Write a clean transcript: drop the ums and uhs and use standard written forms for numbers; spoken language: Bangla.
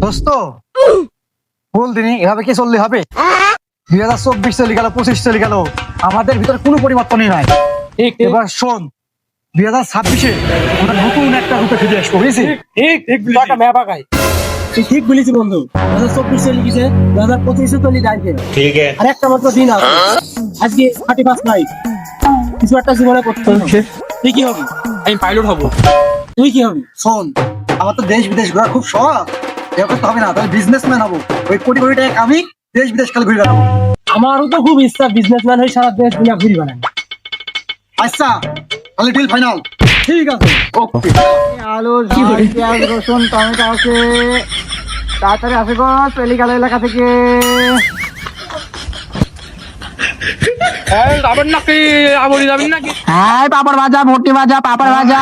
দোস্ত বল দিনি এভাবে কি চললে হবে? 2024 চলে গেল, 25 চলে গেল, আমাদের ভিতরে কোনো পরিবর্তনই নাই। এবার শোন, 2026-এ আমরা নতুন একটা রূপে ফিরে আসবো, বুঝেছি? ঠিক বলেছি বন্ধু। 2024 চলে গেছে, 2025 চলে যাইছে। ठीक है। আর একটা মাত্র দিন আছে। আজকে 31 নাই, কিছু একটা জীবনে করতে হবে। তুই কি হবি? আমি পাইলট হব। তুই কি হবি? শোন, আমার তো দেশ বিদেশ ঘোরা খুব শখ। এ করতে হবে না, তাহলে বিজনেসম্যান হবো। ওই কোটি কোটি টাকা আমি দেশ বিদেশ খালি ঘুরে বেড়াবো। আমারও তো খুব ইচ্ছা বিজনেসম্যান হয়ে সারা দেশ দুনিয়া ঘুরি বেড়ানো। আচ্ছা, তাহলে ডিল ফাইনাল। ঠিক আছে। ওকে। আলু, পেঁয়াজ, রসুন, টমেটো আছে, তাড়াতাড়ি আসে গো চলে গেল এলাকা থেকে। যাবেন নাকি? আমরি যাবেন নাকি? হ্যাঁ, পাপড় ভাজা, ভর্তি ভাজা, পাপড় ভাজা।